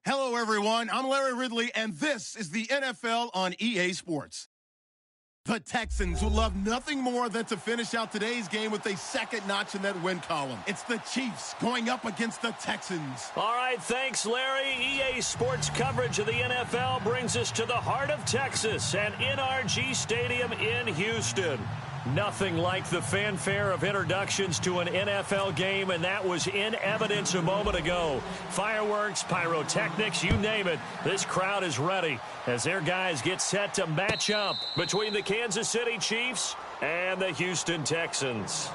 Hello, everyone. I'm Larry Ridley, and this is the NFL on EA Sports. The Texans will love nothing more than to finish out today's game with a second notch in that win column. It's the Chiefs going up against the Texans. All right, thanks, Larry. EA Sports coverage of the NFL brings us to the heart of Texas at NRG Stadium in Houston. Nothing like the fanfare of introductions to an NFL game, and that was in evidence a moment ago. Fireworks, pyrotechnics, you name it. This crowd is ready as their guys get set to match up between the Kansas City Chiefs and the Houston Texans.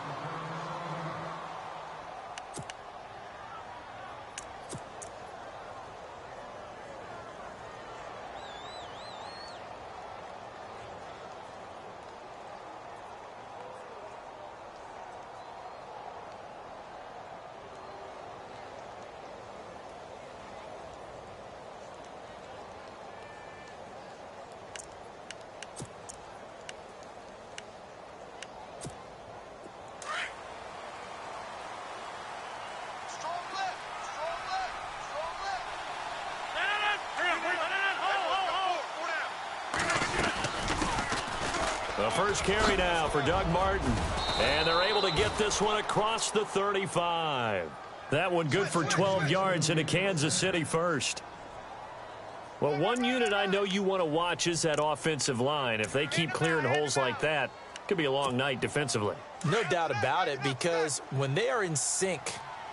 The first carry now for Doug Martin. And they're able to get this one across the 35. That one good for 12 yards into Kansas City first. Well, one unit I know you want to watch is that offensive line. If they keep clearing holes like that, it could be a long night defensively. No doubt about it, because when they are in sync,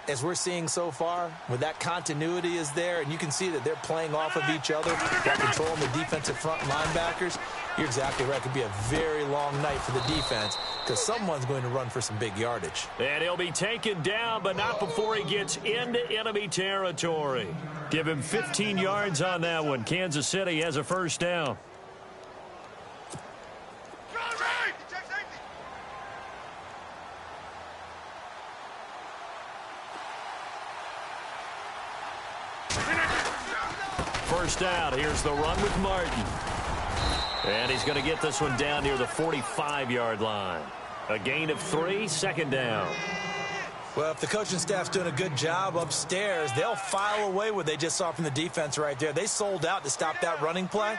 as we're seeing so far, when that continuity is there, and you can see that they're playing off of each other while controlling the defensive front linebackers, you're exactly right. It could be a very long night for the defense because someone's going to run for some big yardage. And he'll be taken down, but not before he gets into enemy territory. Give him 15 yards on that one. Kansas City has a first down. First down. Here's the run with Martin. And he's going to get this one down near the 45-yard line. A gain of 3, second down. Well, if the coaching staff's doing a good job upstairs, they'll file away what they just saw from the defense right there. They sold out to stop that running play.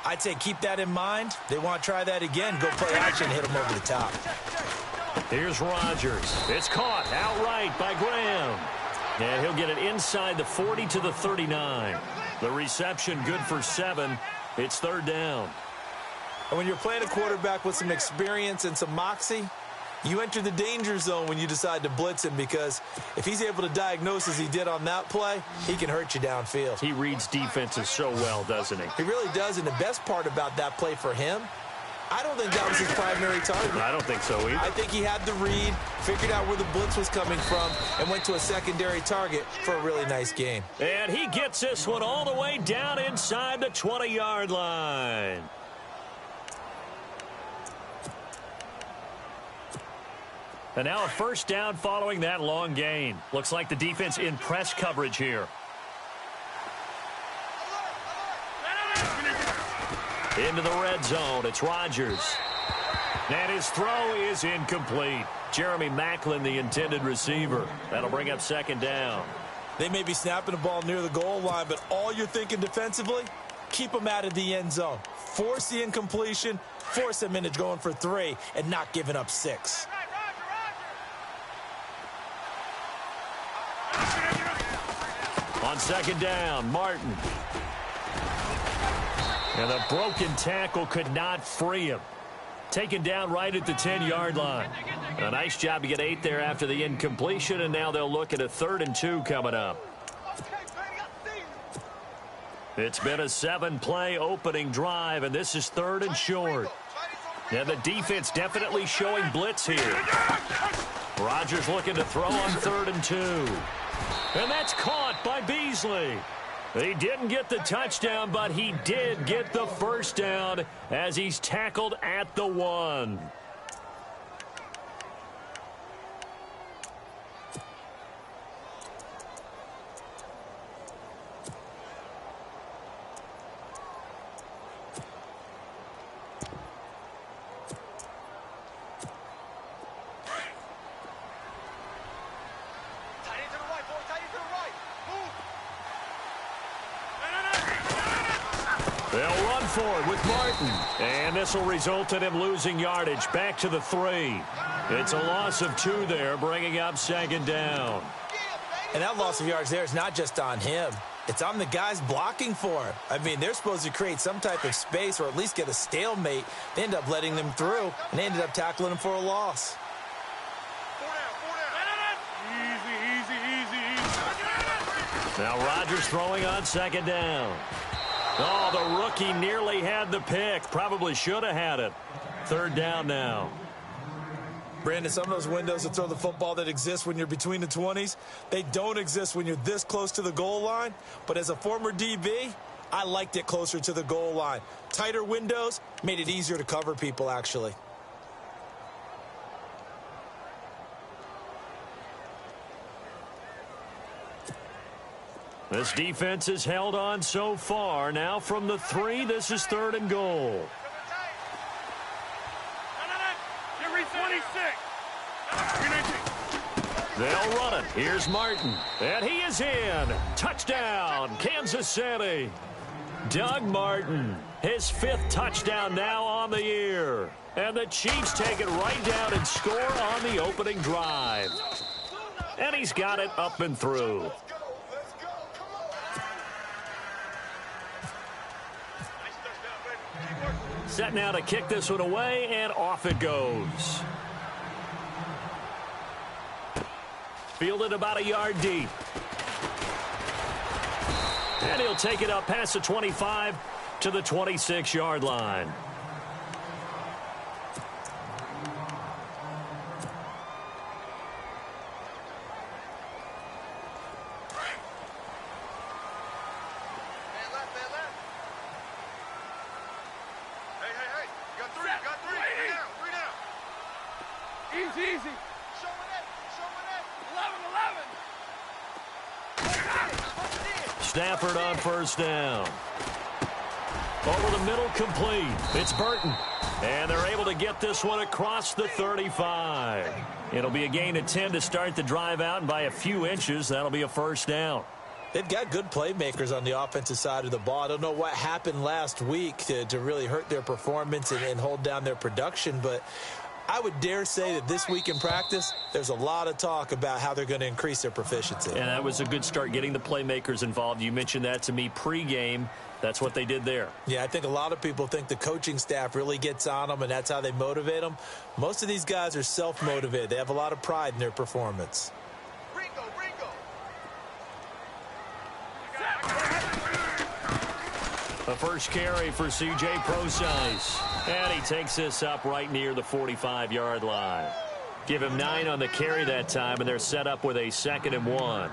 I'd say keep that in mind. They want to try that again. Go play action, hit them over the top. Here's Rodgers. It's caught outright by Graham. And he'll get it inside the 40 to the 39. The reception good for 7. It's third down. And when you're playing a quarterback with some experience and some moxie, you enter the danger zone when you decide to blitz him, because if he's able to diagnose as he did on that play, he can hurt you downfield. He reads defenses so well, doesn't he? He really does, and the best part about that play for him, I don't think that was his primary target. I don't think so either. I think he had the read, figured out where the blitz was coming from, and went to a secondary target for a really nice game. And he gets this one all the way down inside the 20-yard line. And now a first down following that long gain. Looks like the defense in press coverage here. Into the red zone. It's Rodgers. And his throw is incomplete. Jeremy Maclin, the intended receiver. That'll bring up second down. They may be snapping the ball near the goal line, but all you're thinking defensively, keep them out of the end zone. Force the incompletion, force them into going for 3, and not giving up 6. On second down, Martin. And the broken tackle could not free him. Taken down right at the 10-yard line. A nice job to get 8 there after the incompletion, and now they'll look at a 3rd and 2 coming up. It's been a 7-play opening drive, and this is 3rd and short. And the defense definitely showing blitz here. Rodgers looking to throw on 3rd and 2. And that's caught by Beasley. He didn't get the touchdown, but he did get the first down as he's tackled at the 1. for it with Martin. And this will result in him losing yardage back to the 3. It's a loss of 2 there, bringing up 2nd down. And that loss of yards there is not just on him. It's on the guys blocking for him. I mean, they're supposed to create some type of space or at least get a stalemate. They end up letting them through, and they ended up tackling him for a loss. Now Rodgers throwing on 2nd down. Oh, the rookie nearly had the pick. Probably should have had it. 3rd down now. Brandon, some of those windows to throw the football that exist when you're between the 20s, they don't exist when you're this close to the goal line. But as a former DB, I liked it closer to the goal line. Tighter windows made it easier to cover people, actually. This defense has held on so far. Now from the 3, this is 3rd and goal. They'll run it. Here's Martin. And he is in. Touchdown, Kansas City. Doug Martin, his 5th touchdown now on the year. And the Chiefs take it right down and score on the opening drive. And he's got it up and through. Set now to kick this one away, and off it goes. Fielded about a yard deep. And he'll take it up past the 25 to the 26-yard line. Stafford on 1st down. Over the middle, complete. It's Burton. And they're able to get this one across the 35. It'll be a gain of 10 to start the drive out, and by a few inches, that'll be a 1st down. They've got good playmakers on the offensive side of the ball. I don't know what happened last week to really hurt their performance and hold down their production, but I would dare say that this week in practice, there's a lot of talk about how they're going to increase their proficiency. And that was a good start, getting the playmakers involved. You mentioned that to me pregame. That's what they did there. Yeah, I think a lot of people think the coaching staff really gets on them, and that's how they motivate them. Most of these guys are self-motivated. They have a lot of pride in their performance. The first carry for C.J. Procise. And he takes this up right near the 45-yard line. Give him 9 on the carry that time, and they're set up with a 2nd and 1.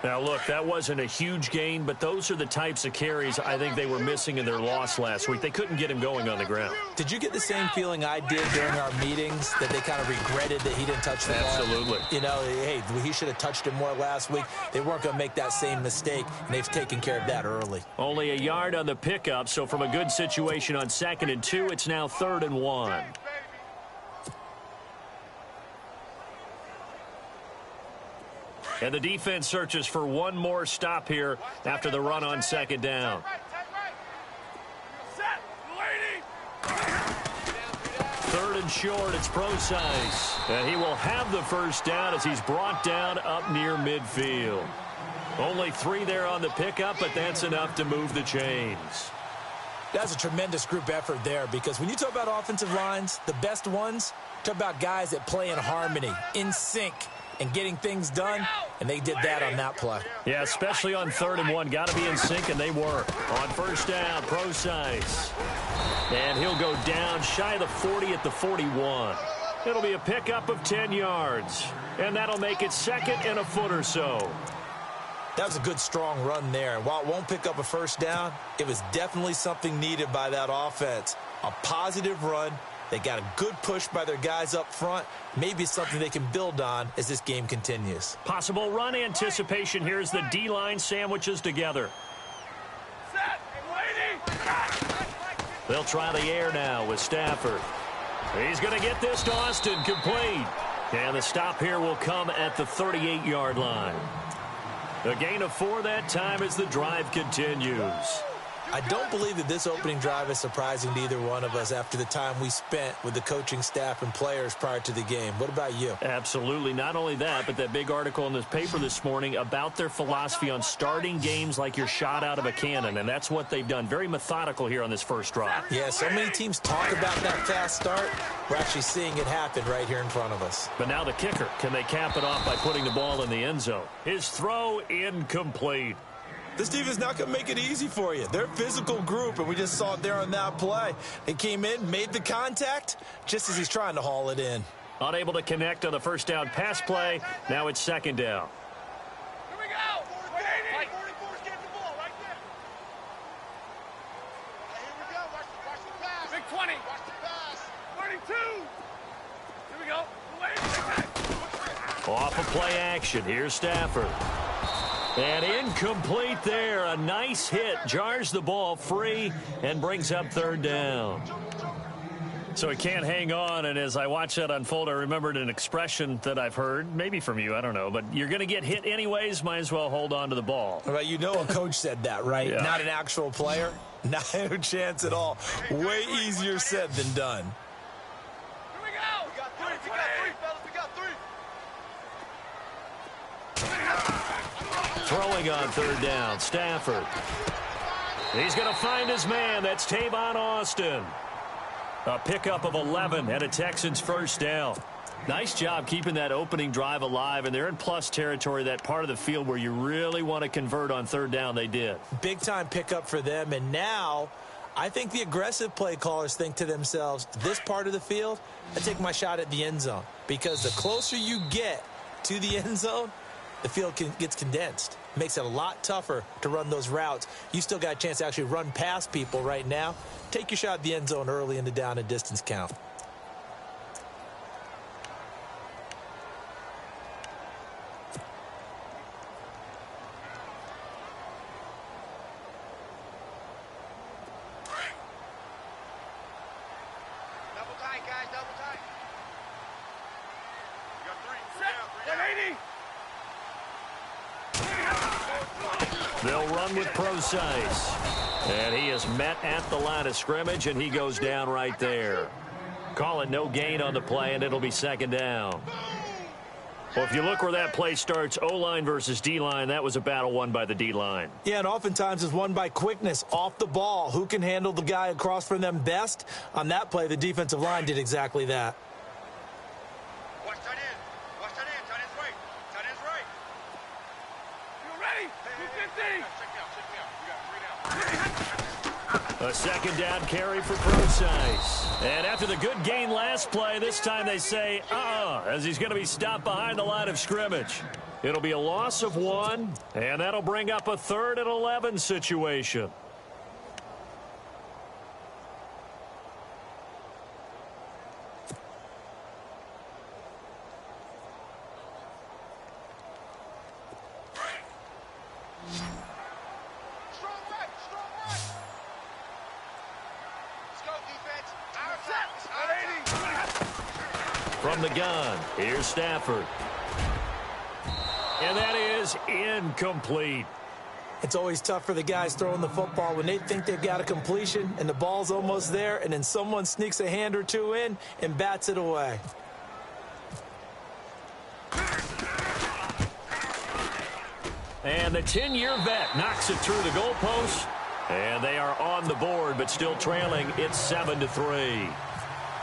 Now, look, that wasn't a huge gain, but those are the types of carries I think they were missing in their loss last week. They couldn't get him going on the ground. Did you get the same feeling I did during our meetings, that they kind of regretted that he didn't touch the ball? Absolutely. You know, hey, he should have touched it more last week. They weren't going to make that same mistake, and they've taken care of that early. Only a yard on the pickup, so from a good situation on 2nd and 2, it's now 3rd and 1. And the defense searches for one more stop here after the run on 2nd down. 3rd and short, it's Procise. And he will have the 1st down as he's brought down up near midfield. Only 3 there on the pickup, but that's enough to move the chains. That's a tremendous group effort there, because when you talk about offensive lines, the best ones, talk about guys that play in harmony, in sync, and getting things done, and they did that on that play. Yeah, especially on 3rd and 1. Got to be in sync, and they were. On 1st down, Procise. And he'll go down shy of the 40 at the 41. It'll be a pickup of 10 yards. And that'll make it 2nd and a foot or so. That was a good, strong run there. And while it won't pick up a 1st down, it was definitely something needed by that offense. A positive run. They got a good push by their guys up front. Maybe something they can build on as this game continues. Possible run anticipation. Here's the D-line sandwiches together. They'll try the air now with Stafford. He's going to get this to Austin, complete. And the stop here will come at the 38-yard line. A gain of 4 that time as the drive continues. I don't believe that this opening drive is surprising to either one of us after the time we spent with the coaching staff and players prior to the game. What about you? Absolutely. Not only that, but that big article in this paper this morning about their philosophy on starting games like you're shot out of a cannon, and that's what they've done. Very methodical here on this first drive. Yeah, so many teams talk about that fast start. We're actually seeing it happen right here in front of us. But now the kicker. Can they cap it off by putting the ball in the end zone? His throw incomplete. This team is not going to make it easy for you. They're a physical group, and we just saw it there on that play. They came in, made the contact, just as he's trying to haul it in. Unable to connect on the first down pass play. Now it's second down. Here we go. 44's getting the ball right there. Here we go. Watch the pass. Big 20. Watch the pass. 32. Here we go. Off of play action. Here's Stafford. And incomplete there. A nice hit. Jars the ball free and brings up third down. So he can't hang on, and as I watch that unfold, I remembered an expression that I've heard, maybe from you, I don't know, but you're going to get hit anyways, might as well hold on to the ball. Well, you know a coach said that, right? Yeah. Not an actual player. Not a chance at all. Way easier said than done. Here we go. We got three, fellas. We got three. Throwing on third down, Stafford. He's going to find his man. That's Tavon Austin. A pickup of 11 and a Texans first down. Nice job keeping that opening drive alive, and they're in plus territory, that part of the field where you really want to convert on third down. They did. Big-time pickup for them, and now I think the aggressive play callers think to themselves, this part of the field, I take my shot at the end zone, because the closer you get to the end zone, the field gets condensed. Makes it a lot tougher to run those routes. You still got a chance to actually run past people right now. Take your shot at the end zone early in the down and distance count. Double tight, guys. Double tight. You got three. Set. 180. They'll run with Procise. And he is met at the line of scrimmage, and he goes down right there. Call it no gain on the play, and it'll be second down. Well, if you look where that play starts, O-line versus D-line, that was a battle won by the D-line. Yeah, and oftentimes it's won by quickness off the ball. Who can handle the guy across from them best? On that play, the defensive line did exactly that. Watch tight end. Watch tight end. Tight end's right. Tight end's right. You ready? 250. Check me out. Check me out. We got 3 down. A second down carry for Procise. And after the good gain last play, this time they say, as he's going to be stopped behind the line of scrimmage. It'll be a loss of 1, and that'll bring up a 3rd and 11 situation. From the gun, here's Stafford. And that is incomplete. It's always tough for the guys throwing the football when they think they've got a completion and the ball's almost there, and then someone sneaks a hand or two in and bats it away. And the 10-year vet knocks it through the goalpost. And they are on the board, but still trailing. It's 7-3.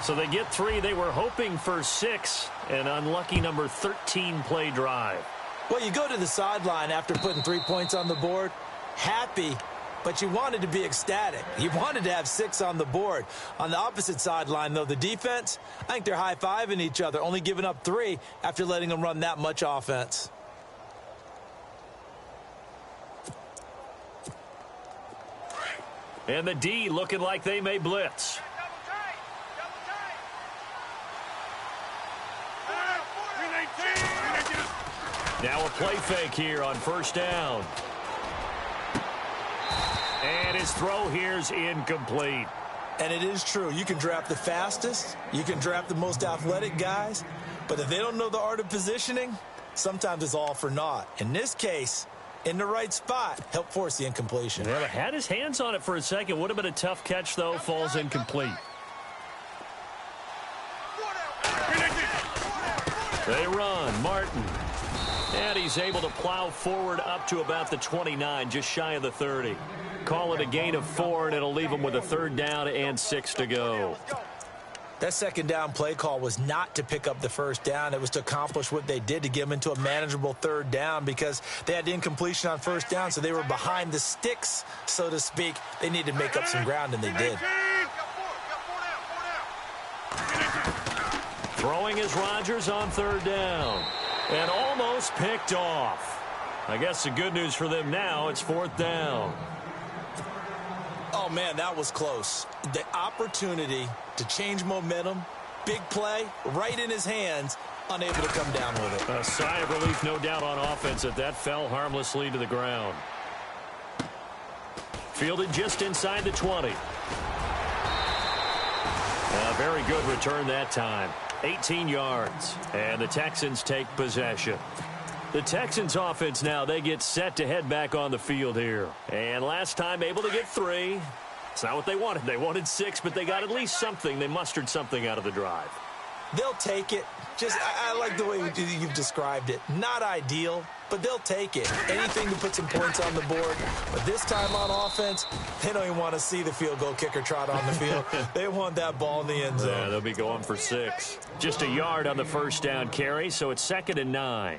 So they get 3. They were hoping for 6. An unlucky number 13 play drive. Well, you go to the sideline after putting 3 points on the board, happy, but you wanted to be ecstatic. You wanted to have 6 on the board. On the opposite sideline, though, the defense, I think they're high-fiving each other, only giving up 3 after letting them run that much offense. And the D looking like they may blitz. Now a play fake here on first down. And his throw here's incomplete. And it is true. You can draft the fastest. You can draft the most athletic guys. But if they don't know the art of positioning, sometimes it's all for naught. In this case, in the right spot, helped force the incompletion. Yeah, had his hands on it for a second. Would have been a tough catch, though. Falls incomplete. They run. Martin. And he's able to plow forward up to about the 29, just shy of the 30. Call it a gain of 4, and it'll leave him with a 3rd down and 6 to go. That 2nd down play call was not to pick up the 1st down. It was to accomplish what they did, to get them into a manageable 3rd down, because they had the incompletion on 1st down, so they were behind the sticks, so to speak. They needed to make up some ground, and they did. Throwing is Rodgers on 3rd down. And almost picked off. I guess the good news for them now, it's 4th down. Oh, man, that was close. The opportunity to change momentum, big play, right in his hands, unable to come down with it. A sigh of relief, no doubt, on offense that fell harmlessly to the ground. Fielded just inside the 20. A very good return that time. 18 yards, and the Texans take possession. The Texans offense now, they get set to head back on the field here. And last time able to get 3. It's not what they wanted. They wanted 6, but they got at least something. They mustered something out of the drive. They'll take it. I like the way you've described it. Not ideal, but they'll take it. Anything to put some points on the board. But this time on offense, they don't even want to see the field goal kicker trot on the field. They want that ball in the end zone. Yeah, they'll be going for 6. Just a yard on the 1st down carry, so it's 2nd and 9.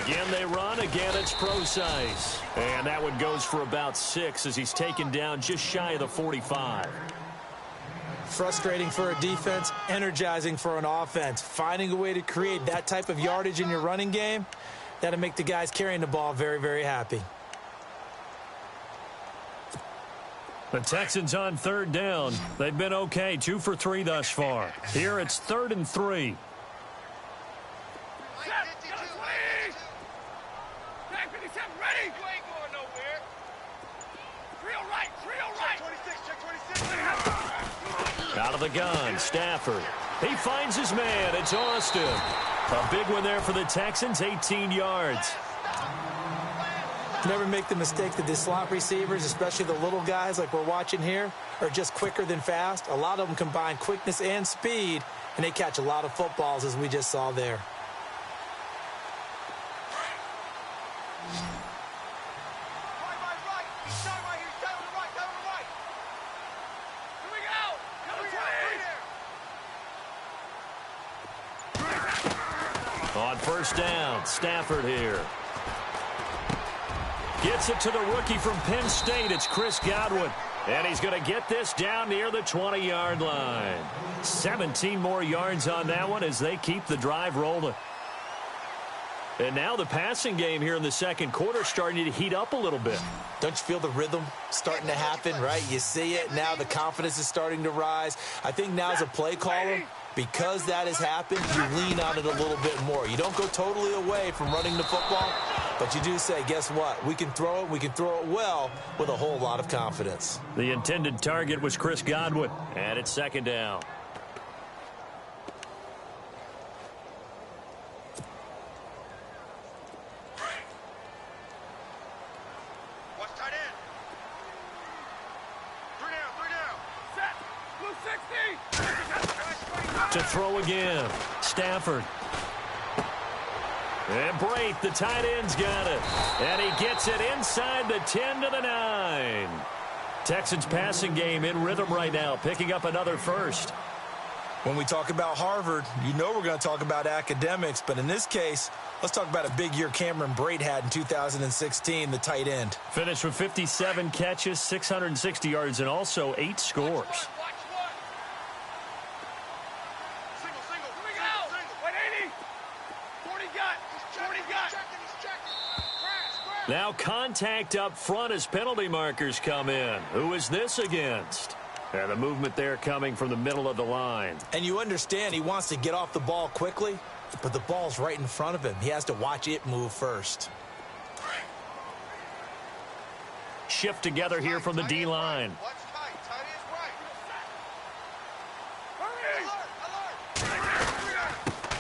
Again, they run. Again, it's Procise. And that one goes for about 6 as he's taken down just shy of the 45. Frustrating for a defense, energizing for an offense. Finding a way to create that type of yardage in your running game, that'll make the guys carrying the ball very, very happy. The Texans on 3rd down. They've been okay, 2 for 3 thus far. Here it's 3rd and 3. Out of the gun, Stafford. He finds his man. It's Austin. A big one there for the Texans, 18 yards. Never make the mistake that the slot receivers, especially the little guys like we're watching here, are just quicker than fast. A lot of them combine quickness and speed, and they catch a lot of footballs, as we just saw there. On 1st down, Stafford here. Gets it to the rookie from Penn State. It's Chris Godwin. And he's going to get this down near the 20-yard line. 17 more yards on that one as they keep the drive rolling. And now the passing game here in the 2nd quarter starting to heat up a little bit. Don't you feel the rhythm starting to happen, right? You see it now. The confidence is starting to rise. I think now as a play caller, because that has happened, you lean on it a little bit more. You don't go totally away from running the football, but you do say, guess what? We can throw it. We can throw it well with a whole lot of confidence. The intended target was Chris Godwin, and it's 2nd down. To throw again, Stafford. And Brate, the tight end's got it. And he gets it inside the 10 to the 9. Texans passing game in rhythm right now, picking up another 1st. When we talk about Harvard, you know we're going to talk about academics, but in this case, let's talk about a big year Cameron Brate had in 2016, the tight end. Finished with 57 catches, 660 yards, and also 8 scores. Now contact up front as penalty markers come in. Who is this against? And the movement there coming from the middle of the line. And you understand he wants to get off the ball quickly, but the ball's right in front of him. He has to watch it move first. shift together here from the D-line. Watch tight. Tight is right.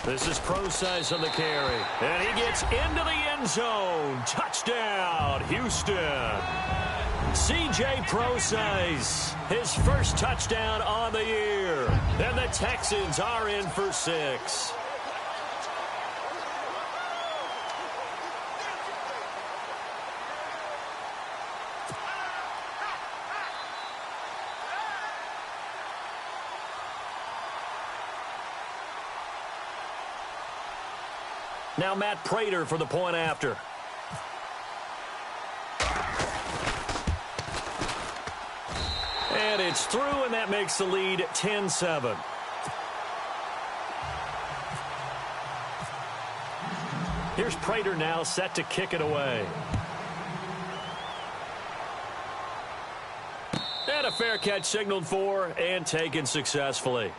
This is Procise on the carry. And he gets into the end zone. Touchdown, Houston. C.J. Procise, his first touchdown on the year. And the Texans are in for 6. Now Matt Prater for the point after. And it's through, and that makes the lead 10-7. Here's Prater now set to kick it away. And a fair catch signaled for and taken successfully.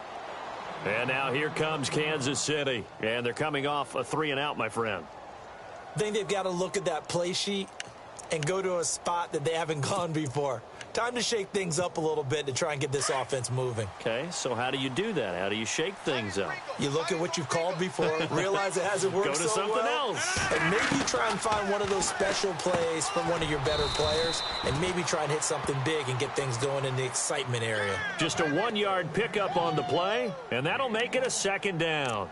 And now here comes Kansas City. And they're coming off a 3-and-out, my friend. I think they've got to look at that play sheet and go to a spot that they haven't gone before. Time to shake things up a little bit to try and get this offense moving. Okay, so how do you do that? How do you shake things up? You look at what you've called before, realize it hasn't worked Go to so something well, else. and maybe try and find one of those special plays from one of your better players, and maybe try and hit something big and get things going in the excitement area. Just a 1-yard pickup on the play, and that'll make it a 2nd down.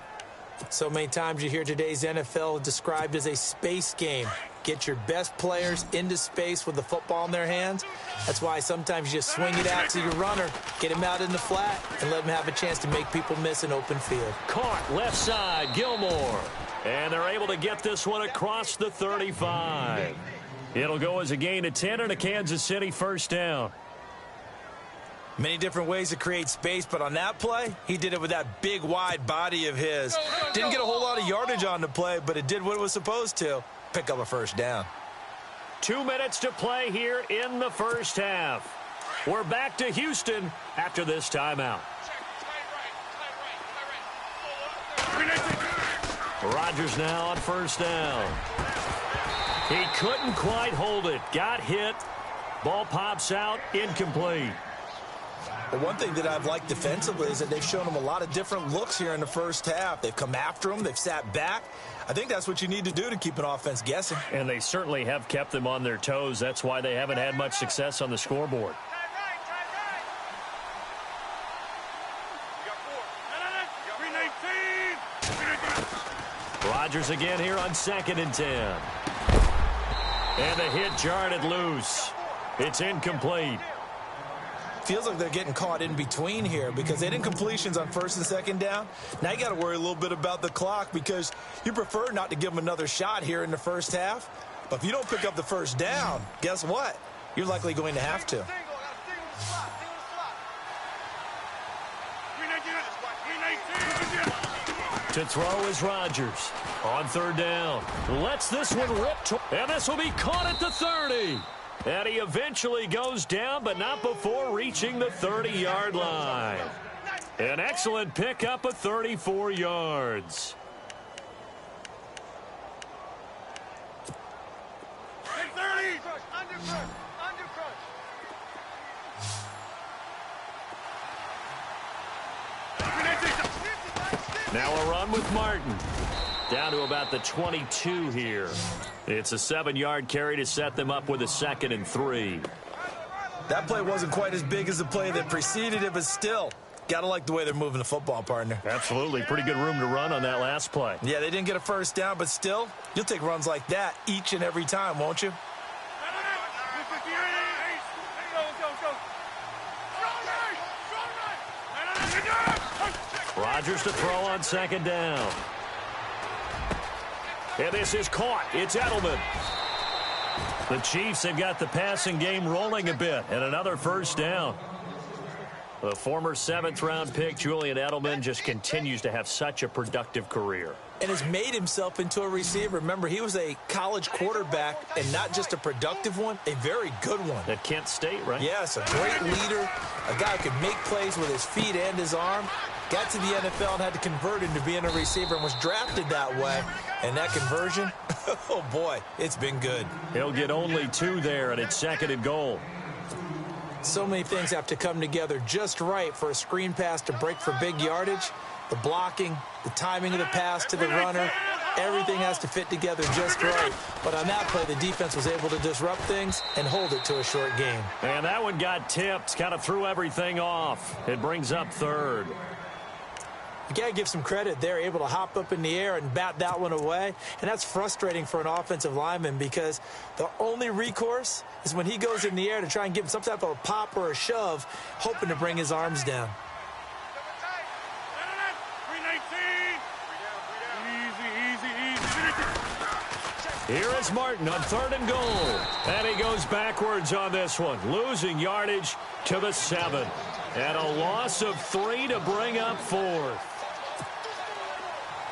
So many times you hear today's NFL described as a space game. Get your best players into space with the football in their hands. That's why sometimes you just swing it out to your runner, get him out in the flat, and let him have a chance to make people miss an open field. Caught left side, Gilmore. And they're able to get this one across the 35. It'll go as a gain of 10 and a Kansas City 1st down. Many different ways to create space, but on that play, he did it with that big, wide body of his. Didn't get a whole lot of yardage on the play, but it did what it was supposed to. Pick up a 1st down. 2 minutes to play here in the 1st half. We're back to Houston after this timeout. Rodgers now on 1st down. He couldn't quite hold it. Got hit. Ball pops out. Incomplete. But one thing that I've liked defensively is that they've shown him a lot of different looks here in the 1st half. They've come after him. They've sat back. I think that's what you need to do to keep an offense guessing. And they certainly have kept them on their toes. That's why they haven't had much success on the scoreboard. Rodgers again here on 2nd and 10. And the hit jarred it loose. It's incomplete. Feels like they're getting caught in between here because they didn't completions on 1st and 2nd down. Now you got to worry a little bit about the clock because you prefer not to give them another shot here in the 1st half. But if you don't pick up the 1st down, guess what? You're likely going to have to. To throw is Rodgers on 3rd down. Lets this one rip. And this will be caught at the 30. And he eventually goes down, but not before reaching the 30-yard line. An excellent pickup of 34 yards. Now a run with Martin. Down to about the 22 here. It's a 7-yard carry to set them up with a 2nd and 3. That play wasn't quite as big as the play that preceded it, but still, got to like the way they're moving the football, partner. Absolutely. Pretty good room to run on that last play. Yeah, they didn't get a 1st down, but still, you'll take runs like that each and every time, won't you? Rodgers to throw on 2nd down. And this is caught. It's Edelman. The Chiefs have got the passing game rolling a bit. And another 1st down. The former 7th-round pick, Julian Edelman, just continues to have such a productive career. And has made himself into a receiver. Remember, he was a college quarterback, and not just a productive one, a very good one. At Kent State, right? Yes, a great leader, a guy who could make plays with his feet and his arm. Got to the NFL and had to convert into being a receiver and was drafted that way. And that conversion, Oh, boy, it's been good. He'll get only 2 there, and it's 2nd and goal. So many things have to come together just right for a screen pass to break for big yardage. The blocking, the timing of the pass to the runner, everything has to fit together just right. But on that play, the defense was able to disrupt things and hold it to a short game. And that one got tipped, kind of threw everything off. It brings up 3rd. You got to give some credit. They're able to hop up in the air and bat that one away. And that's frustrating for an offensive lineman because the only recourse is when he goes in the air to try and give him some type of a pop or a shove, hoping to bring his arms down. Here is Martin on 3rd and goal. And he goes backwards on this one, losing yardage to the 7. And a loss of 3 to bring up 4th.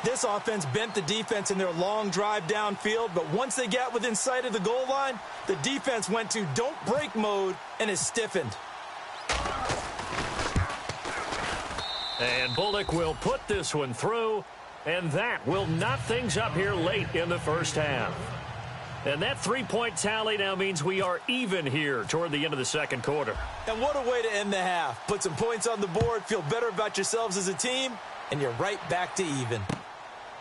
This offense bent the defense in their long drive downfield, but once they got within sight of the goal line, the defense went to don't break mode and is stiffened. And Bullock will put this one through, and that will knot things up here late in the first half. And that 3-point tally now means we are even here toward the end of the 2nd quarter. And what a way to end the half. Put some points on the board, feel better about yourselves as a team, and you're right back to even.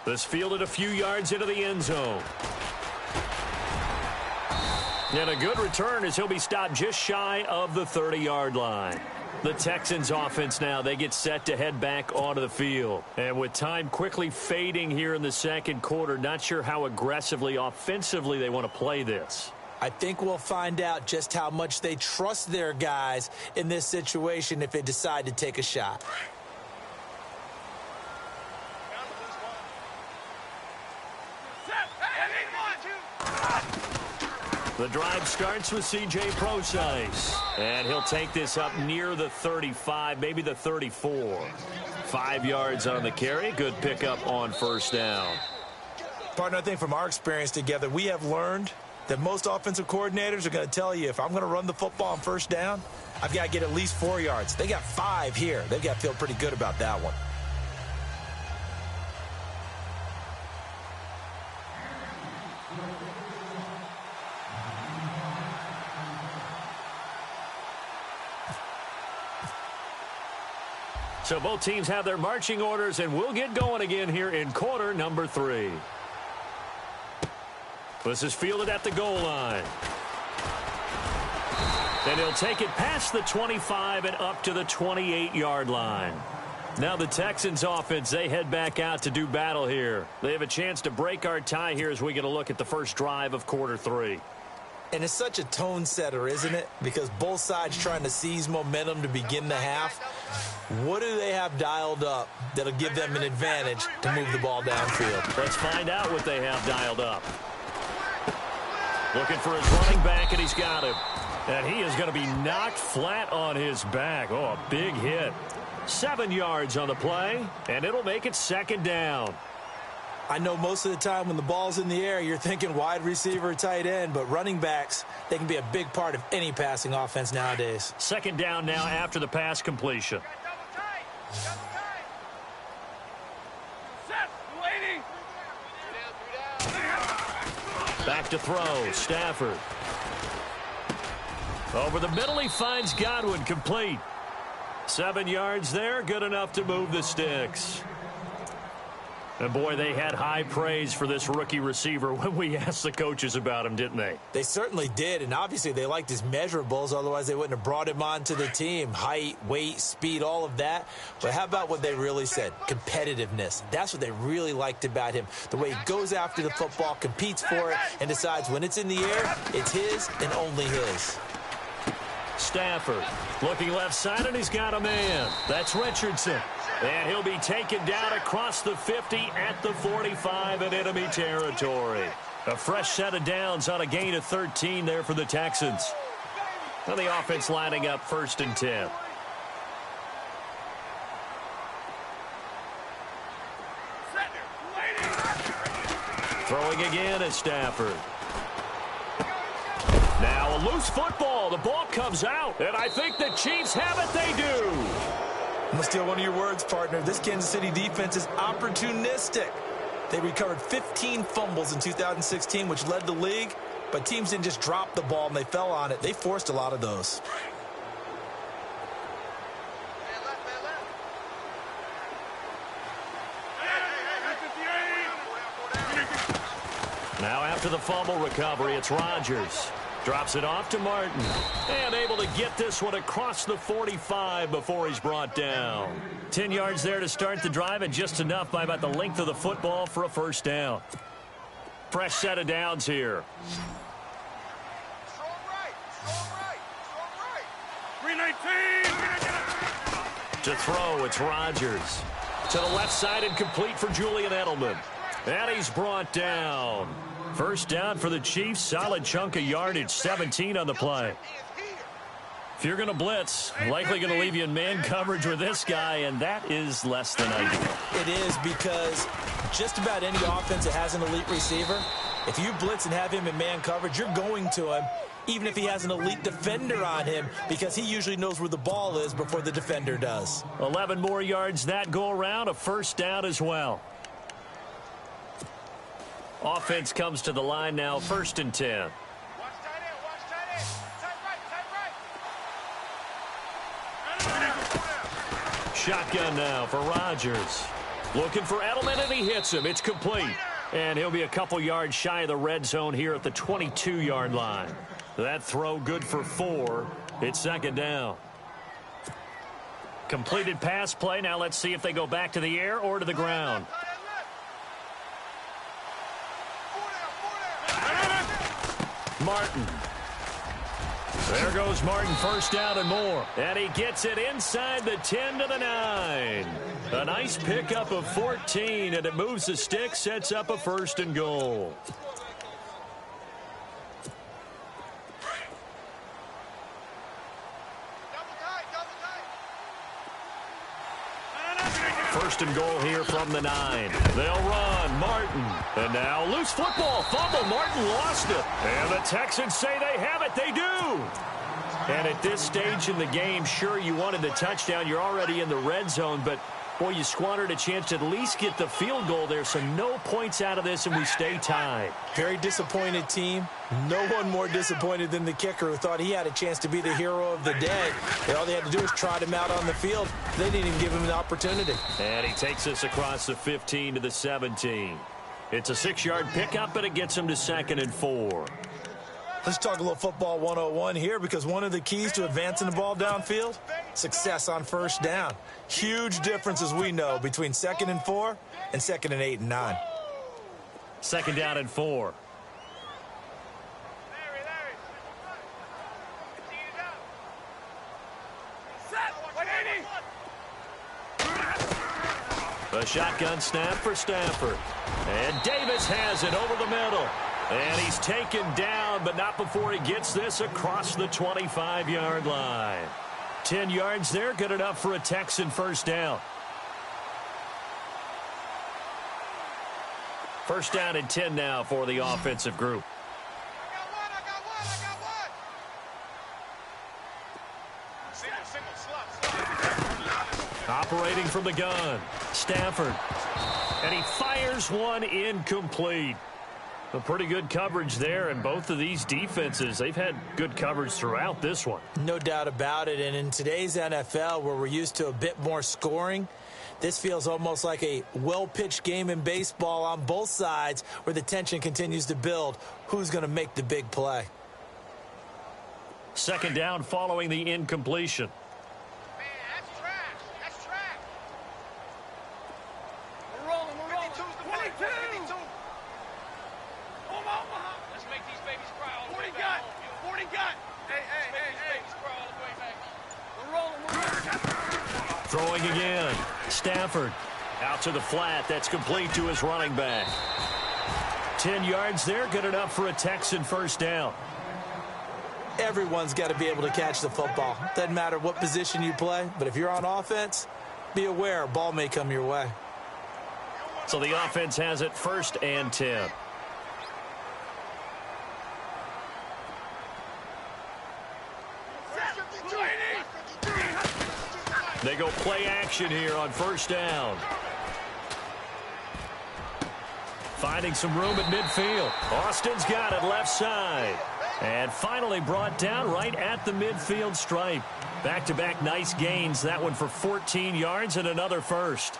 This fielded a few yards into the end zone. And a good return as he'll be stopped just shy of the 30-yard line. The Texans offense now, they get set to head back onto the field. And with time quickly fading here in the 2nd quarter, not sure how aggressively, offensively they want to play this. I think we'll find out just how much they trust their guys in this situation if they decide to take a shot. The drive starts with C.J. Procise, and he'll take this up near the 35, maybe the 34. 5 yards on the carry. Good pickup on 1st down. Partner, I think from our experience together, we have learned that most offensive coordinators are going to tell you if I'm going to run the football on 1st down, I've got to get at least 4 yards. They got 5 here. They've got to feel pretty good about that one. So both teams have their marching orders, and we'll get going again here in quarter number 3. This is fielded at the goal line. And he'll take it past the 25 and up to the 28-yard line. Now the Texans offense, they head back out to do battle here. They have a chance to break our tie here as we get a look at the first drive of quarter 3. And it's such a tone setter, isn't it? Because both sides trying to seize momentum to begin the half. What do they have dialed up that'll give them an advantage to move the ball downfield? Let's find out what they have dialed up. Looking for his running back, and he's got him. And he is going to be knocked flat on his back. Oh, a big hit. 7 yards on the play, and it'll make it 2nd down. I know most of the time when the ball's in the air, you're thinking wide receiver or tight end, but running backs, they can be a big part of any passing offense nowadays. 2nd down now after the pass completion. Back to throw, Stafford. Over the middle, he finds Godwin, complete. 7 yards there, good enough to move the sticks. And, boy, they had high praise for this rookie receiver when we asked the coaches about him, didn't they? They certainly did, and obviously they liked his measurables. Otherwise, they wouldn't have brought him onto the team. Height, weight, speed, all of that. But how about what they really said? Competitiveness. That's what they really liked about him. The way he goes after the football, competes for it, and decides when it's in the air, it's his and only his. Stafford looking left side, and he's got a man. That's Richardson. And he'll be taken down across the 50 at the 45 in enemy territory. A fresh set of downs on a gain of 13 there for the Texans. And the offense lining up 1st and 10. Throwing again is Stafford. Now a loose football. The ball comes out. And I think the Chiefs have it. They do. I'm going to steal one of your words, partner. This Kansas City defense is opportunistic. They recovered 15 fumbles in 2016, which led the league, but teams didn't just drop the ball and they fell on it. They forced a lot of those. Now after the fumble recovery, it's Rodgers. Drops it off to Martin. And able to get this one across the 45 before he's brought down. 10 yards there to start the drive, and just enough by about the length of the football for a first down. Fresh set of downs here. Strong right. Strong right. Strong right. 319. To throw, it's Rodgers. To the left side and complete for Julian Edelman. And he's brought down. First down for the Chiefs. Solid chunk of yardage, 17 on the play. If you're going to blitz, likely going to leave you in man coverage with this guy, and that is less than ideal. It is, because just about any offense that has an elite receiver, if you blitz and have him in man coverage, you're going to him, even if he has an elite defender on him, because he usually knows where the ball is before the defender does. 11 more yards that go around, a first down as well. Offense comes to the line now, 1st and 10. Watch tight end. Watch tight end. Tight right. Shotgun now for Rodgers. Looking for Edelman, and he hits him. It's complete. And he'll be a couple yards shy of the red zone here at the 22-yard line. That throw good for 4. It's 2nd down. Completed pass play. Now let's see if they go back to the air or to the ground. Martin. There goes Martin, first down and more. And he gets it inside the 10 to the 9. A nice pickup of 14, and it moves the stick, sets up a 1st and goal. First and goal here from the 9. They'll run. Martin. And now loose football. Fumble. Martin lost it. And the Texans say they have it. They do. And at this stage in the game, sure, you wanted the touchdown. You're already in the red zone. But, boy, you squandered a chance to at least get the field goal there. So no points out of this, and we stay tied. Very disappointed team. No one more disappointed than the kicker, who thought he had a chance to be the hero of the day. And all they had to do was trot him out on the field. They didn't even give him the opportunity. And he takes us across the 15 to the 17. It's a 6-yard pickup, and it gets him to 2nd and 4. Let's talk a little football 101 here, because one of the keys to advancing the ball downfield, success on first down. Huge difference, as we know, between 2nd and 4 and 2nd and 8 and 9. 2nd down and 4. A shotgun snap for Stafford. And Davis has it over the middle. And he's taken down, but not before he gets this across the 25-yard line. 10 yards there, good enough for a Texan first down. First down and 10 now for the offensive group. I got one. Single. Operating from the gun, Stafford. And he fires one incomplete. A pretty good coverage there, and both of these defenses, they've had good coverage throughout this one. No doubt about it, and in today's NFL, where we're used to a bit more scoring, this feels almost like a well-pitched game in baseball on both sides, where the tension continues to build. Who's going to make the big play? 2nd down following the incompletion. Man, that's trash. That's trash. We're rolling. 52's the play. 52. Let's make these babies cry all the way back. 40 got. Hey. Babies cry all the way back. We're rolling. Throwing again. Stafford out to the flat. That's complete to his running back. 10 yards there. Good enough for a Texan first down. Everyone's got to be able to catch the football. Doesn't matter what position you play, but if you're on offense, be aware a ball may come your way. So the offense has it 1st and 10. They go play action here on first down. Finding some room at midfield. Austin's got it left side. And finally brought down right at the midfield stripe. Back-to-back nice gains. That one for 14 yards and another first.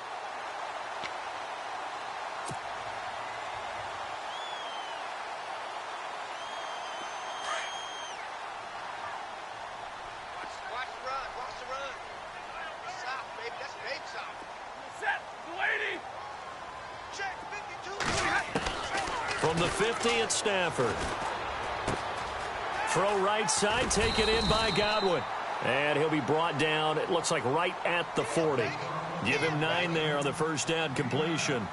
Watch the run. Watch the run. South, baby. That's baby south. Set. The lady. Check. 52. From the 50, it's Stafford. Throw right side, taken in by Godwin. And he'll be brought down, it looks like right at the 40. Give him 9 there on the first down completion.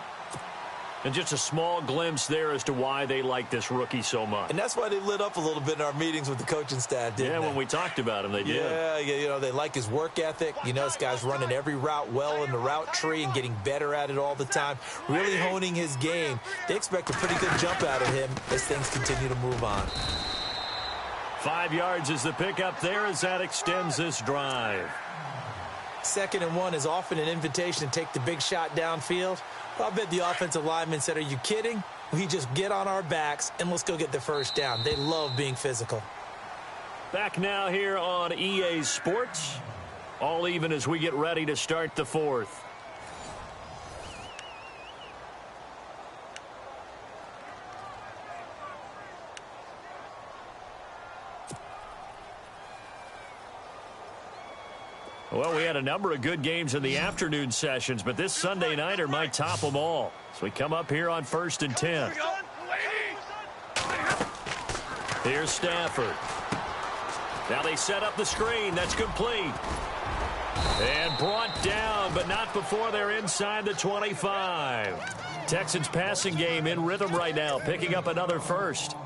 And just a small glimpse there as to why they like this rookie so much. And that's why they lit up a little bit in our meetings with the coaching staff, didn't they? When we talked about him, they did. Yeah, you know, they like his work ethic. You know, this guy's running every route well in the route tree and getting better at it all the time, really honing his game. They expect a pretty good jump out of him as things continue to move on. 5 yards is the pickup there as that extends this drive. 2nd and 1 is often an invitation to take the big shot downfield. Well, I bet the offensive lineman said, are you kidding? We just get on our backs and let's go get the first down. They love being physical. Back now here on EA Sports. All even as we get ready to start the 4th. Well, we had a number of good games in the afternoon sessions, but this Sunday nighter might top them all. So we come up here on 1st and 10. Here's Stafford. Now they set up the screen. That's complete. And brought down, but not before they're inside the 25. Texans passing game in rhythm right now, picking up another first.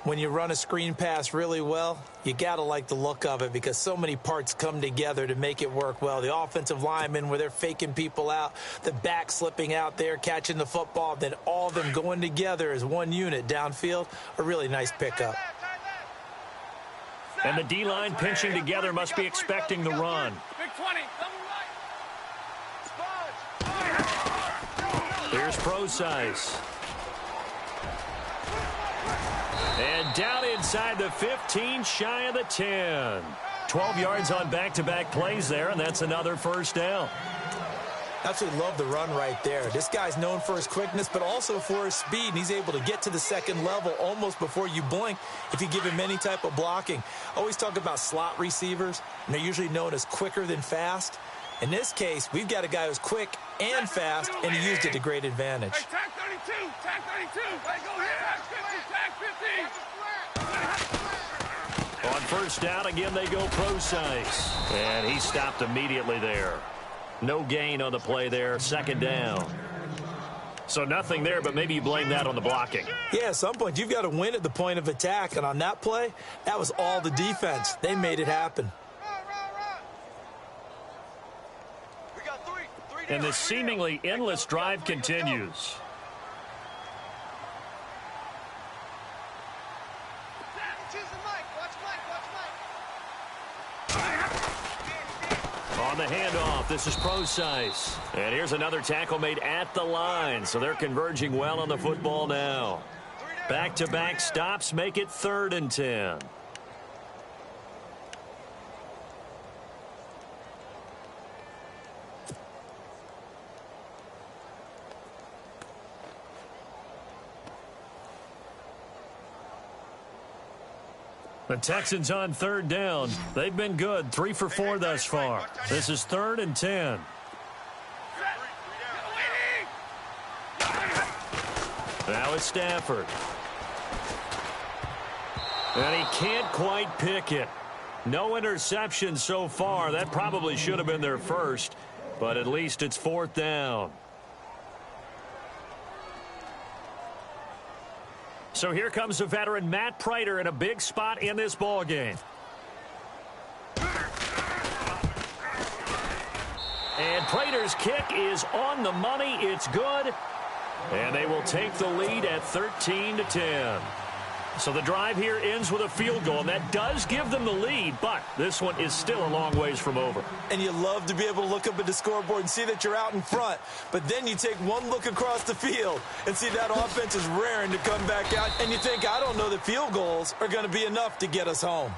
When you run a screen pass really well, you got to like the look of it because so many parts come together to make it work well. The offensive linemen where they're faking people out, the back slipping out there, catching the football, then all of them going together as one unit downfield, a really nice pickup. And the D-line pinching together must be expecting the run. Big 20. Here's Pro-Size. And down inside the 15, shy of the 10. 12 yards on back-to-back plays there, and that's another first down. Absolutely love the run right there. This guy's known for his quickness, but also for his speed, and he's able to get to the second level almost before you blink if you give him any type of blocking. I always talk about slot receivers, and they're usually known as quicker than fast. In this case, we've got a guy who's quick and fast, and he used it to great advantage. Hey, tag 32. Tag 32. Hey, go here. Tag 50. Tag 50. On first down, again, they go Pro-Size. And he stopped immediately there. No gain on the play there, 2nd down. So nothing there, but maybe you blame that on the blocking. Yeah, at some point, you've got to win at the point of attack. And on that play, that was all the defense. They made it happen. We got three And this seemingly endless drive continues. On the handoff, this is Pro-Size. And here's another tackle made at the line, so they're converging well on the football now. Back-to-back stops make it 3rd and 10. The Texans on 3rd down. They've been good, 3 for 4 thus far. This is 3rd and 10. Now it's Stafford. And he can't quite pick it. No interception so far. That probably should have been their first, but at least it's 4th down. So here comes the veteran Matt Prater in a big spot in this ball game. And Prater's kick is on the money. It's good. And they will take the lead at 13-10. So the drive here ends with a field goal, and that does give them the lead, but this one is still a long ways from over. And you love to be able to look up at the scoreboard and see that you're out in front, but then you take one look across the field and see that offense is raring to come back out, and you think, I don't know that field goals are going to be enough to get us home.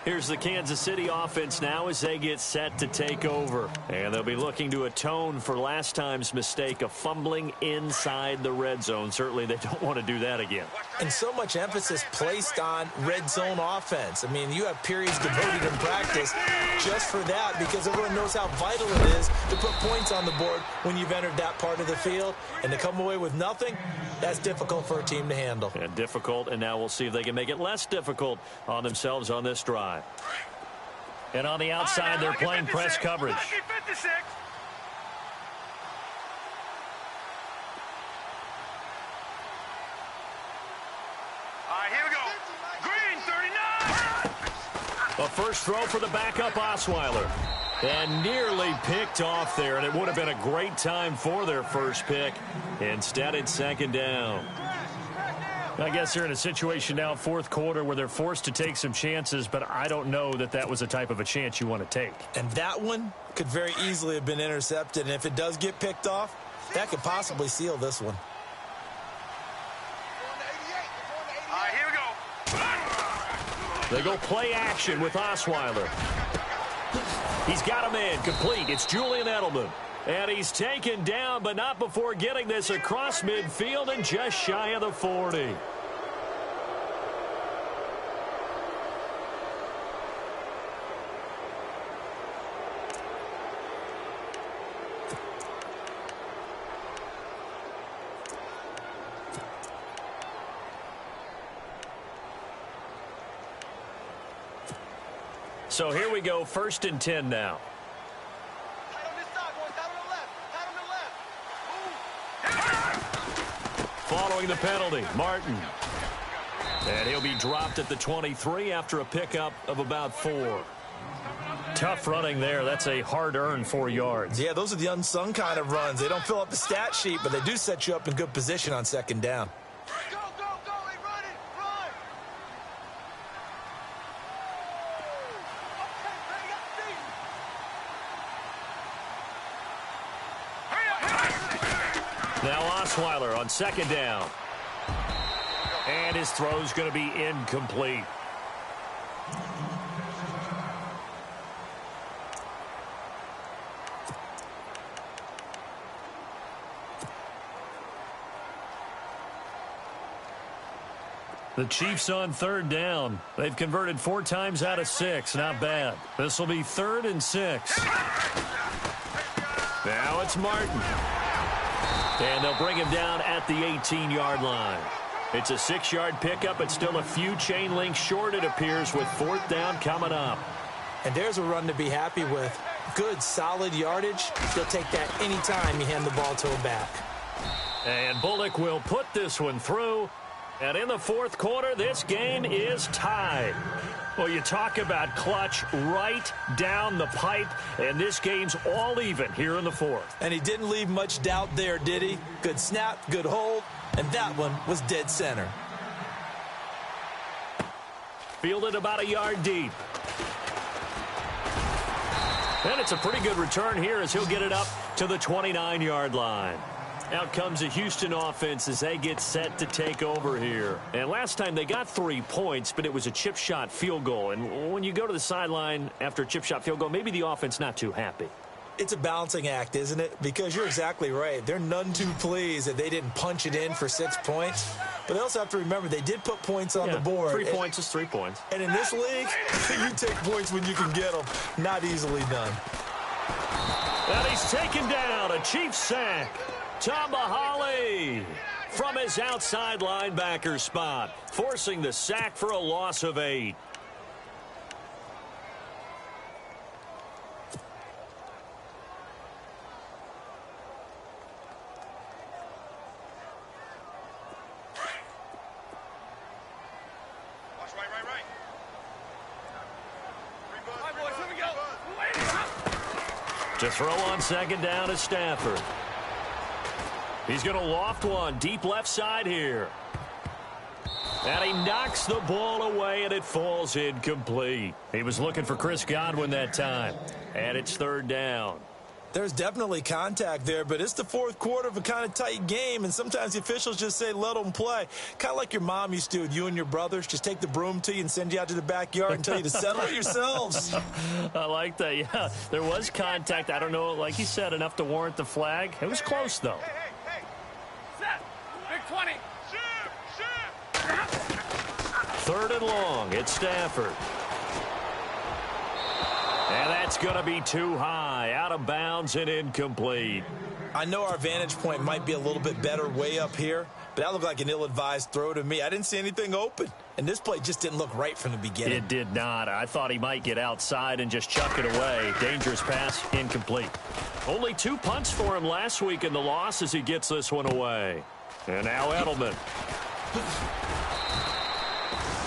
Here's the Kansas City offense now as they get set to take over. And they'll be looking to atone for last time's mistake of fumbling inside the red zone. Certainly they don't want to do that again. And so much emphasis placed on red zone offense. I mean, you have periods devoted in practice just for that because everyone knows how vital it is to put points on the board when you've entered that part of the field. And to come away with nothing, that's difficult for a team to handle. And difficult, and now we'll see if they can make it less difficult on themselves on this drive. And on the outside, they're playing press coverage. Lucky 56. All right, here we go. Green, 39. A first throw for the backup Osweiler. And nearly picked off there, and it would have been a great time for their first pick. Instead, it's second down. I guess they're in a situation now, fourth quarter, where they're forced to take some chances, but I don't know that that was the type of a chance you want to take. And that one could very easily have been intercepted, and if it does get picked off, that could possibly seal this one. All right, here we go. They go play action with Osweiler. He's got a man complete. It's Julian Edelman. And he's taken down, but not before getting this across midfield and just shy of the 40. So here we go, 1st and 10 now. Following the penalty, Martin. And he'll be dropped at the 23 after a pickup of about 4. Tough running there. That's a hard-earned 4 yards. Yeah, those are the unsung kind of runs. They don't fill up the stat sheet, but they do set you up in good position on second down. Go, go, go. Hey, run it. Run. Now Osweiler on second down. And his throw's going to be incomplete. The Chiefs on 3rd down. They've converted 4 times out of 6. Not bad. This will be 3rd and 6. Now it's Martin. And they'll bring him down at the 18-yard line. It's a 6-yard pickup. It's still a few chain links short, it appears, with 4th down coming up. And there's a run to be happy with. Good, solid yardage. He'll take that anytime you hand the ball to him back. And Bullock will put this one through. And in the 4th quarter, this game is tied. Well, you talk about clutch right down the pipe, and this game's all even here in the 4th. And he didn't leave much doubt there, did he? Good snap, good hold, and that one was dead center. Fielded about a yard deep. And it's a pretty good return here as he'll get it up to the 29-yard line. Out comes the Houston offense as they get set to take over here. And last time they got 3 points, but it was a chip shot field goal. And when you go to the sideline after a chip shot field goal, maybe the offense not too happy. It's a balancing act, isn't it? Because you're exactly right. They're none too pleased that they didn't punch it in for 6 points. But they also have to remember they did put points on the board. 3 points is 3 points. And in this league, you take points when you can get them. Not easily done. And he's taken down. A Chiefs sack. Tambahali from his outside linebacker spot, forcing the sack for a loss of 8. Watch right. All right, boys, here we go. To throw on second down is Stafford. He's going to loft one deep left side here. And he knocks the ball away, and it falls incomplete. He was looking for Chris Godwin that time. And it's third down. There's definitely contact there, but it's the fourth quarter of a kind of tight game, and sometimes the officials just say, let them play. Kind of like your mom used to with you and your brothers. Just take the broom to you and send you out to the backyard and tell you to settle it yourselves. I like that, yeah. There was contact. I don't know, like you said, enough to warrant the flag. It was close, though. Hey. Set. Big 20. Third and long. It's Stafford. And that's going to be too high, out of bounds and incomplete. I know our vantage point might be a little bit better way up here, but that looked like an ill-advised throw to me. I didn't see anything open, and this play just didn't look right from the beginning. It did not. I thought he might get outside and just chuck it away. Dangerous pass, incomplete. Only 2 punts for him last week in the loss as he gets this one away. And now Edelman.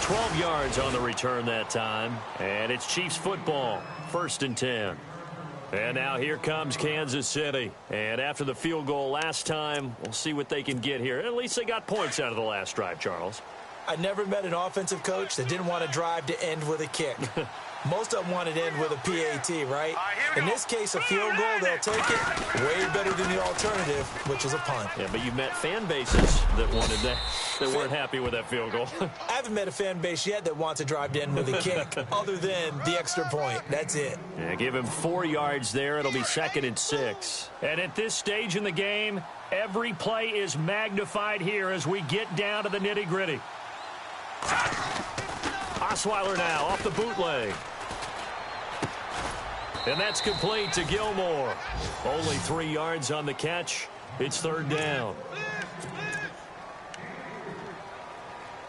12 yards on the return that time, and it's Chiefs football. 1st and 10. And now here comes Kansas City. And after the field goal last time, we'll see what they can get here. At least they got points out of the last drive, Charles. I never met an offensive coach that didn't want to drive to end with a kick. Most of them wanted to end with a PAT, right? In this case, a field goal, they'll take it. Way better than the alternative, which is a punt. Yeah, but you've met fan bases that wanted that, that weren't happy with that field goal. I haven't met a fan base yet that wants to drive to end with a kick, other than the extra point. That's it. Yeah, give him 4 yards there. It'll be 2nd and 6. And at this stage in the game, every play is magnified here as we get down to the nitty-gritty. Osweiler now off the bootleg. And that's complete to Gilmore. Only 3 yards on the catch. It's third down.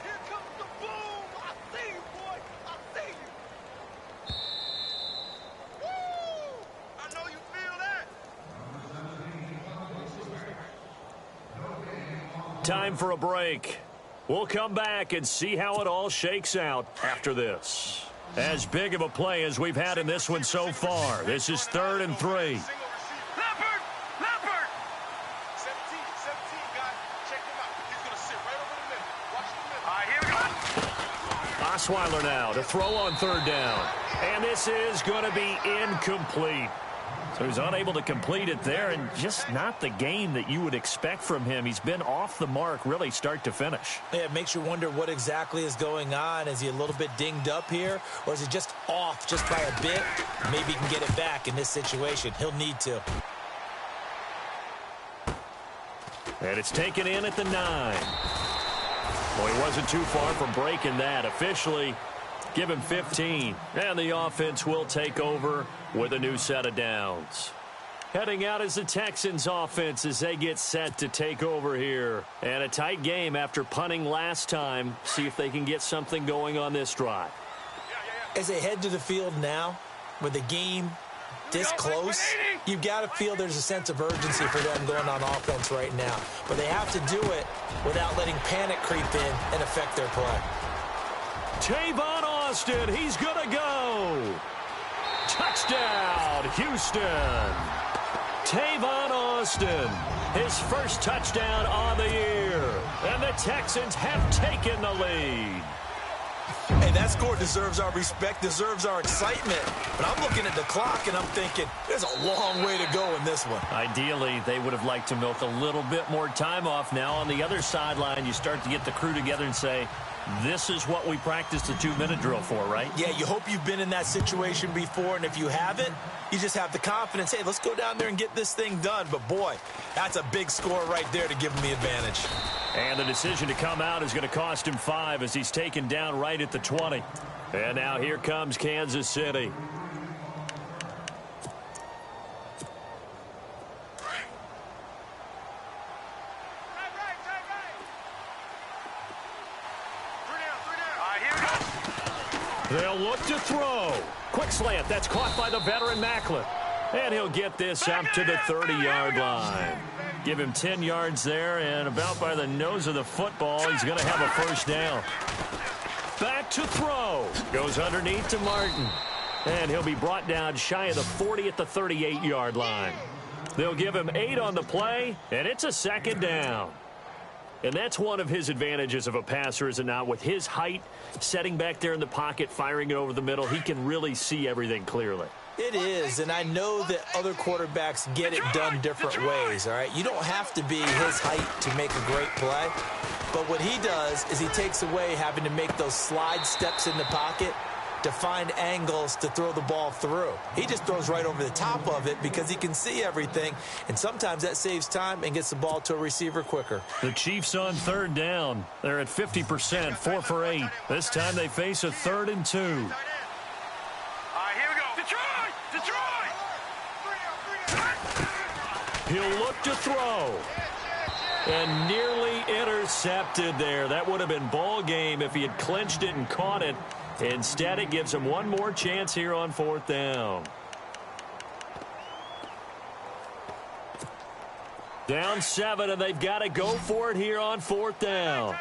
Here comes the boom. I see you, boy. I see you. Woo! I know you feel that. Time for a break. We'll come back and see how it all shakes out after this. As big of a play as we've had in this one so far. This is 3rd and 3. Leopard! 17, guys. Check him out. He's going to sit right over the middle. Watch the middle. All right, here we go. Osweiler now to throw on 3rd down. And this is going to be incomplete. So he's unable to complete it there, and just not the game that you would expect from him. He's been off the mark really start to finish. Yeah, it makes you wonder what exactly is going on. Is he a little bit dinged up here, or is he just off just by a bit? Maybe he can get it back in this situation. He'll need to. And it's taken in at the 9. Well, he wasn't too far from breaking that. Officially, give him 15. And the offense will take over with a new set of downs. Heading out is the Texans offense as they get set to take over here. And a tight game after punting last time. See if they can get something going on this drive. As they head to the field now, with the game this close, you've got to feel there's a sense of urgency for them going on offense right now. But they have to do it without letting panic creep in and affect their play. Tavon Austin, he's going to go. Touchdown, Houston. Tavon Austin, his first touchdown on the year. And the Texans have taken the lead. Hey, that score deserves our respect, deserves our excitement. But I'm looking at the clock, and I'm thinking, there's a long way to go in this one. Ideally, they would have liked to milk a little bit more time off. Now, on the other sideline, you start to get the crew together and say, this is what we practiced the 2-minute drill for, right? Yeah, you hope you've been in that situation before, and if you haven't, you just have the confidence, hey, let's go down there and get this thing done. But, boy, that's a big score right there to give him the advantage. And the decision to come out is going to cost him 5 as he's taken down right at the 20. And now here comes Kansas City. They'll look to throw. Quick slant. That's caught by the veteran Macklin. And he'll get this up to the 30-yard line. Give him 10 yards there, and about by the nose of the football, he's going to have a first down. Back to throw. Goes underneath to Martin. And he'll be brought down shy of the 40 at the 38-yard line. They'll give him 8 on the play, and it's a second down. And that's one of his advantages of a passer, is it not? With his height, setting back there in the pocket, firing it over the middle, he can really see everything clearly. It is, and I know that other quarterbacks get it done different ways, all right? You don't have to be his height to make a great play, but what he does is he takes away having to make those slide steps in the pocket to find angles to throw the ball through. He just throws right over the top of it because he can see everything, and sometimes that saves time and gets the ball to a receiver quicker. The Chiefs on third down. They're at 50%, 4 for 8. This time they face a 3rd and 2. All right, here we go. Detroit! Detroit! He'll look to throw. And nearly intercepted there. That would have been ball game if he had clinched it and caught it. Instead, it gives him one more chance here on 4th down. Down 7, and they've got to go for it here on 4th down.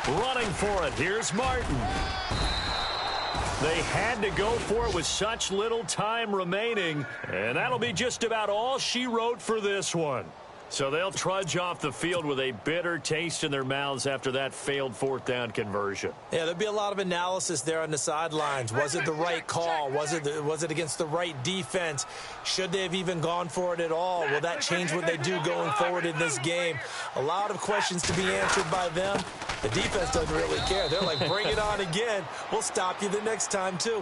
Running for it. Here's Martin. They had to go for it with such little time remaining, and that'll be just about all she wrote for this one. So they'll trudge off the field with a bitter taste in their mouths after that failed 4th down conversion. Yeah, there'll be a lot of analysis there on the sidelines. Was it the right call? Was it against the right defense? Should they have even gone for it at all? Will that change what they do going forward in this game? A lot of questions to be answered by them. The defense doesn't really care. They're like, bring it on again. We'll stop you the next time, too.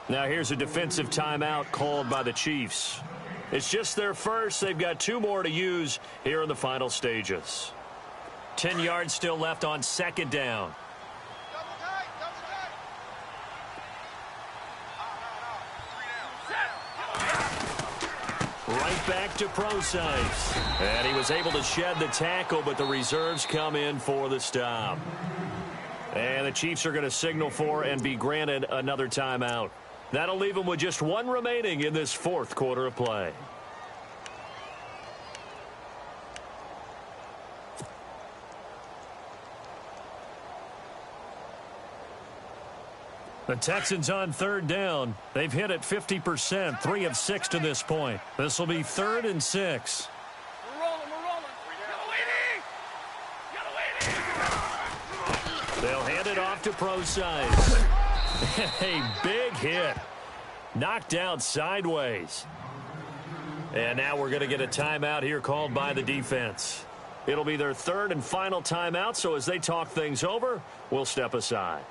Now here's a defensive timeout called by the Chiefs. It's just their first. They've got 2 more to use here in the final stages. 10 yards still left on 2nd down. Right back to Procise. And he was able to shed the tackle, but the reserves come in for the stop. And the Chiefs are going to signal for and be granted another timeout. That'll leave them with just 1 remaining in this 4th quarter of play. The Texans on 3rd down. They've hit it 50%, 3 of 6 to this point. This will be 3rd and 6. We're rolling. They'll hand it off to Procise. A big hit. Knocked out sideways. And now we're going to get a timeout here called by the defense. It'll be their 3rd and final timeout, so as they talk things over, we'll step aside.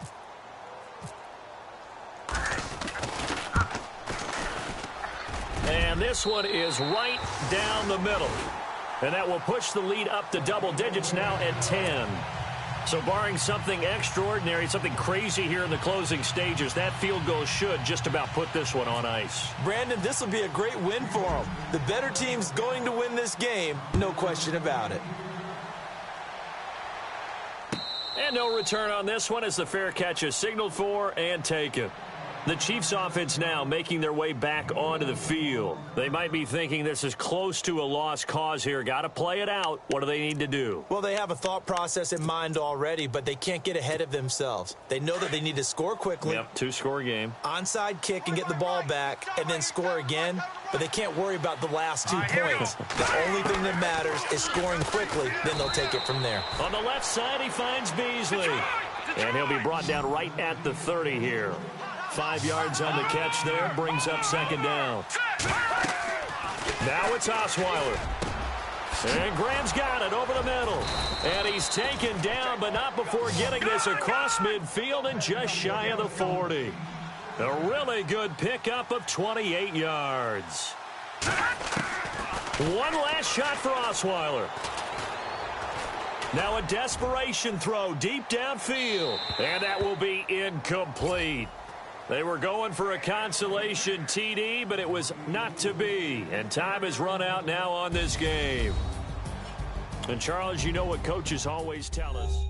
And this one is right down the middle. And that will push the lead up to double digits now at 10. So barring something extraordinary, something crazy here in the closing stages, that field goal should just about put this one on ice. Brandon, this will be a great win for them. The better team's going to win this game, no question about it. And no return on this one as the fair catch is signaled for and taken. The Chiefs offense now making their way back onto the field. They might be thinking this is close to a lost cause here. Got to play it out. What do they need to do? Well, they have a thought process in mind already, but they can't get ahead of themselves. They know that they need to score quickly. Yep, 2-score game. Onside kick and get the ball back and then score again, but they can't worry about the last 2 points. The only thing that matters is scoring quickly, then they'll take it from there. On the left side, he finds Beasley. And he'll be brought down right at the 30 here. 5 yards on the catch there, brings up 2nd down. Now it's Osweiler. And Graham's got it over the middle. And he's taken down, but not before getting this across midfield and just shy of the 40. A really good pickup of 28 yards. One last shot for Osweiler. Now a desperation throw deep downfield. And that will be incomplete. They were going for a consolation TD, but it was not to be. And time has run out now on this game. And, Charles, you know what coaches always tell us.